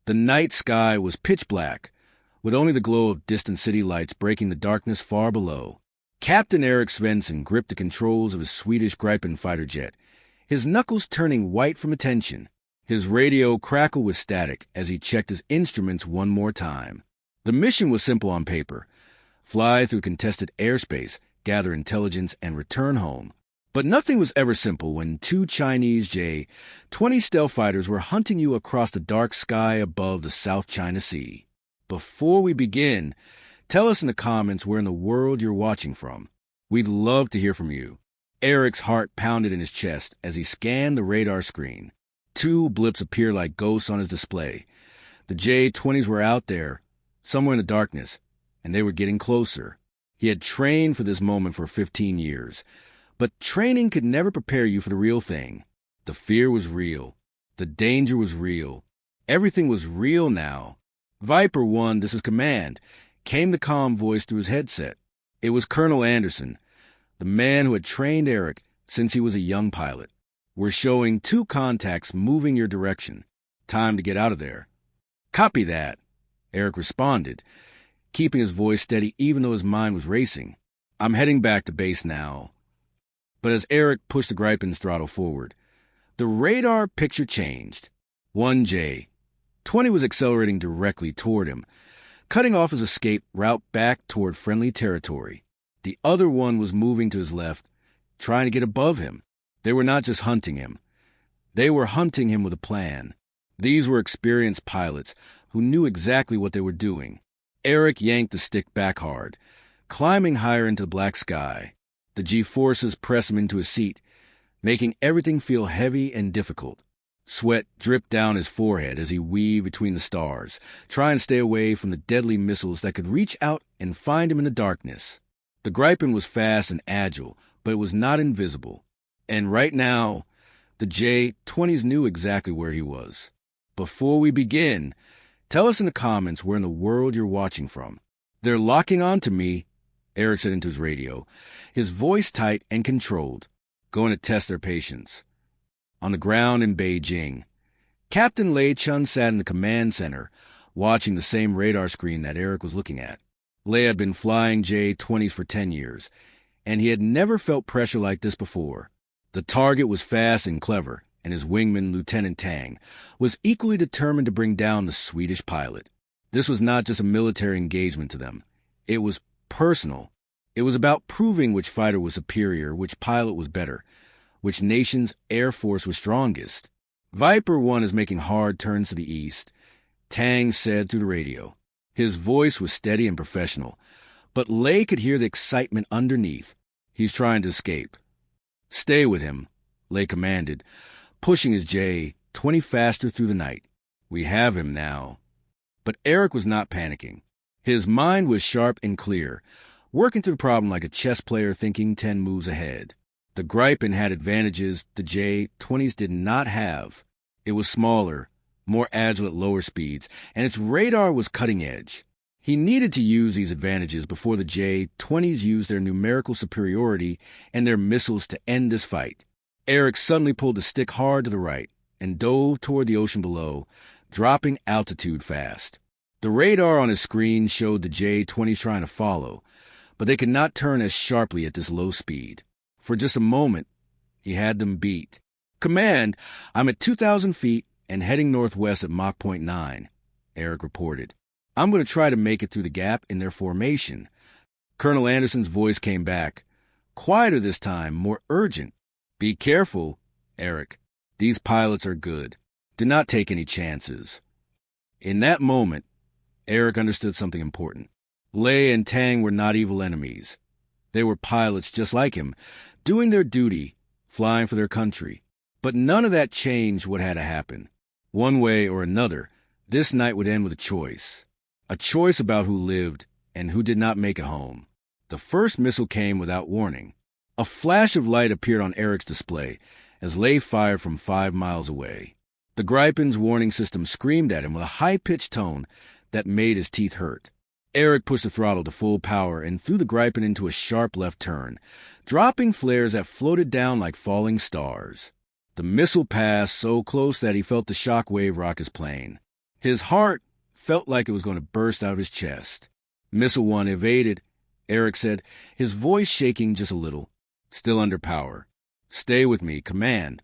The night sky was pitch black, with only the glow of distant city lights breaking the darkness far below. Captain Erik Svendsen gripped the controls of his Swedish Gripen fighter jet, his knuckles turning white from attention. His radio crackled with static as he checked his instruments one more time. The mission was simple on paper: fly through contested airspace, gather intelligence, and return home. But nothing was ever simple when two Chinese J-20 stealth fighters were hunting you across the dark sky above the South China Sea. Before we begin, tell us in the comments where in the world you're watching from. We'd love to hear from you. Erik's heart pounded in his chest as he scanned the radar screen. Two blips appeared like ghosts on his display. The J-20s were out there, somewhere in the darkness, and they were getting closer. He had trained for this moment for 15 years. But training could never prepare you for the real thing. The fear was real. The danger was real. Everything was real now. Viper 1, this is Command, came the calm voice through his headset. It was Colonel Anderson, the man who had trained Erik since he was a young pilot. We're showing 2 contacts moving your direction. Time to get out of there. Copy that, Erik responded, keeping his voice steady even though his mind was racing. I'm heading back to base now. But as Erik pushed the Gripen's throttle forward, the radar picture changed. One J-20 was accelerating directly toward him, cutting off his escape route back toward friendly territory. The other one was moving to his left, trying to get above him. They were not just hunting him. They were hunting him with a plan. These were experienced pilots who knew exactly what they were doing. Erik yanked the stick back hard, climbing higher into the black sky. The G-forces pressed him into his seat, making everything feel heavy and difficult. Sweat dripped down his forehead as he weaved between the stars, trying to stay away from the deadly missiles that could reach out and find him in the darkness. The Gripen was fast and agile, but it was not invisible. And right now, the J-20s knew exactly where he was. Before we begin, tell us in the comments where in the world you're watching from. They're locking on to me, Erik said into his radio, his voice tight and controlled, going to test their patience. On the ground in Beijing, Captain Lei Chen sat in the command center, watching the same radar screen that Erik was looking at. Lei had been flying J-20s for 10 years, and he had never felt pressure like this before. The target was fast and clever, and his wingman, Lieutenant Tang, was equally determined to bring down the Swedish pilot. This was not just a military engagement to them. It was personal. It was about proving which fighter was superior, which pilot was better, which nation's air force was strongest. Viper 1 is making hard turns to the east, Tang said through the radio. His voice was steady and professional, but Lei could hear the excitement underneath. He's trying to escape. Stay with him, Lei commanded, pushing his J-20 faster through the night. We have him now. But Erik was not panicking. His mind was sharp and clear, working through the problem like a chess player thinking 10 moves ahead. The Gripen had advantages the J-20s did not have. It was smaller, more agile at lower speeds, and its radar was cutting edge. He needed to use these advantages before the J-20s used their numerical superiority and their missiles to end this fight. Erik suddenly pulled the stick hard to the right and dove toward the ocean below, dropping altitude fast. The radar on his screen showed the J-20s trying to follow, but they could not turn as sharply at this low speed. For just a moment, he had them beat. Command, I'm at 2,000 feet and heading northwest at Mach 0.9, Erik reported. I'm going to try to make it through the gap in their formation. Colonel Anderson's voice came back, quieter this time, more urgent. Be careful, Erik. These pilots are good. Do not take any chances. In that moment, Erik understood something important. Lei and Tang were not evil enemies. They were pilots just like him, doing their duty, flying for their country. But none of that changed what had to happen. One way or another, this night would end with a choice. A choice about who lived and who did not make it home. The first missile came without warning. A flash of light appeared on Erik's display as Lei fired from 5 miles away. The Gripen's warning system screamed at him with a high-pitched tone that made his teeth hurt. Erik pushed the throttle to full power and threw the Gripen into a sharp left turn, dropping flares that floated down like falling stars. The missile passed so close that he felt the shock wave rock his plane. His heart felt like it was going to burst out of his chest. Missile 1 evaded, Erik said, his voice shaking just a little. Still under power. Stay with me, command.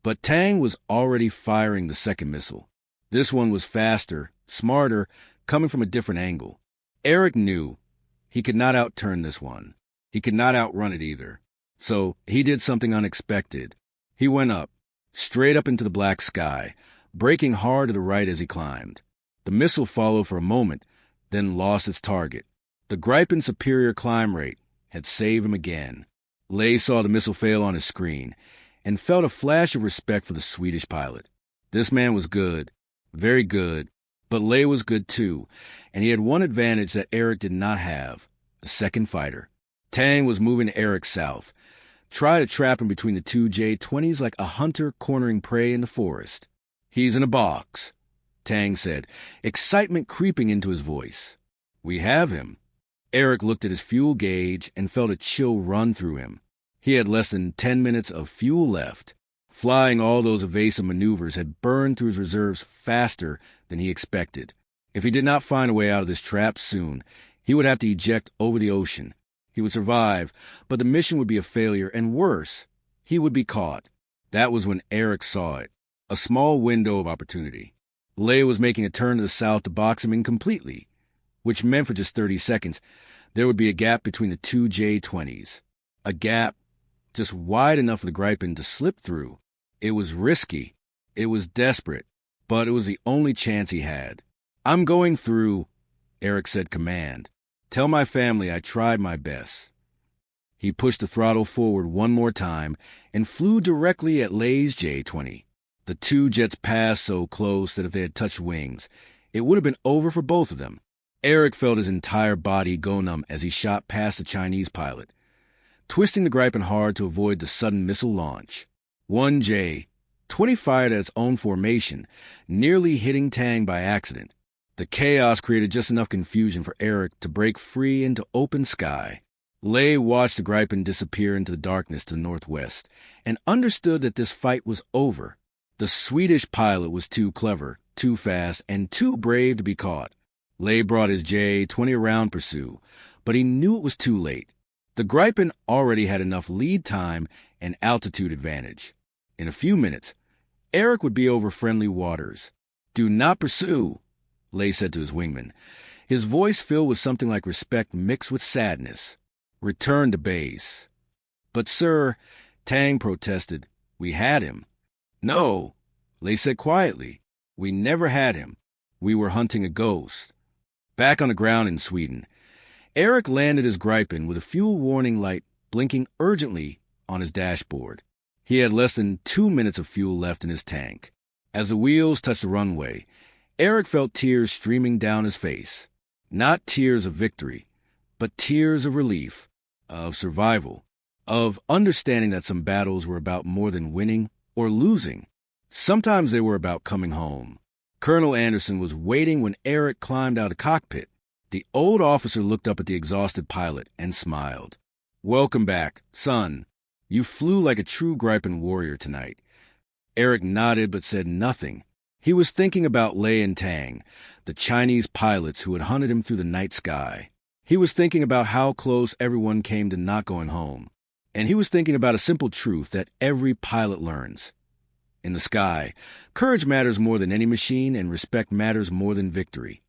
But Tang was already firing the second missile. This one was faster, smarter, coming from a different angle. Erik knew he could not outturn this one. He could not outrun it either. So he did something unexpected. He went up, straight up into the black sky, braking hard to the right as he climbed. The missile followed for a moment, then lost its target. The Gripen's superior climb rate had saved him again. Lei saw the missile fail on his screen and felt a flash of respect for the Swedish pilot. This man was good, very good, but Lei was good too, and he had one advantage that Erik did not have, a second fighter. Tang was moving Erik south, tried to trap him between the two J-20s like a hunter cornering prey in the forest. "He's in a box," Tang said, excitement creeping into his voice. "We have him." Erik looked at his fuel gauge and felt a chill run through him. He had less than 10 minutes of fuel left. Flying all those evasive maneuvers had burned through his reserves faster than he expected. If he did not find a way out of this trap soon, he would have to eject over the ocean. He would survive, but the mission would be a failure, and worse, he would be caught. That was when Erik saw it, a small window of opportunity. Lei was making a turn to the south to box him in completely, which meant for just 30 seconds, there would be a gap between the two J-20s. A gap just wide enough for the Gripen to slip through. It was risky. It was desperate, but it was the only chance he had. "I'm going through," Erik said, command. "Tell my family I tried my best." He pushed the throttle forward one more time and flew directly at Lei's J-20. The two jets passed so close that if they had touched wings, it would have been over for both of them. Erik felt his entire body go numb as he shot past the Chinese pilot, twisting the Gripen hard to avoid the sudden missile launch. One J-20 fired at its own formation, nearly hitting Tang by accident. The chaos created just enough confusion for Erik to break free into open sky. Lei watched the Gripen disappear into the darkness to the northwest and understood that this fight was over. The Swedish pilot was too clever, too fast, and too brave to be caught. Lei brought his J-20 around pursue, but he knew it was too late. The Gripen already had enough lead time and altitude advantage. In a few minutes, Erik would be over friendly waters. "Do not pursue," Lei said to his wingman, his voice filled with something like respect mixed with sadness. "Return to base." "But, sir," Tang protested, "we had him." "No," Lei said quietly. "We never had him. We were hunting a ghost." Back on the ground in Sweden, Erik landed his Gripen with a fuel warning light blinking urgently on his dashboard. He had less than 2 minutes of fuel left in his tank. As the wheels touched the runway, Erik felt tears streaming down his face. Not tears of victory, but tears of relief, of survival, of understanding that some battles were about more than winning or losing. Sometimes they were about coming home. Colonel Anderson was waiting when Erik climbed out of the cockpit. The old officer looked up at the exhausted pilot and smiled. "Welcome back, son. You flew like a true Gripen warrior tonight." Erik nodded but said nothing. He was thinking about Lei and Tang, the Chinese pilots who had hunted him through the night sky. He was thinking about how close everyone came to not going home. And he was thinking about a simple truth that every pilot learns. In the sky, courage matters more than any machine, and respect matters more than victory.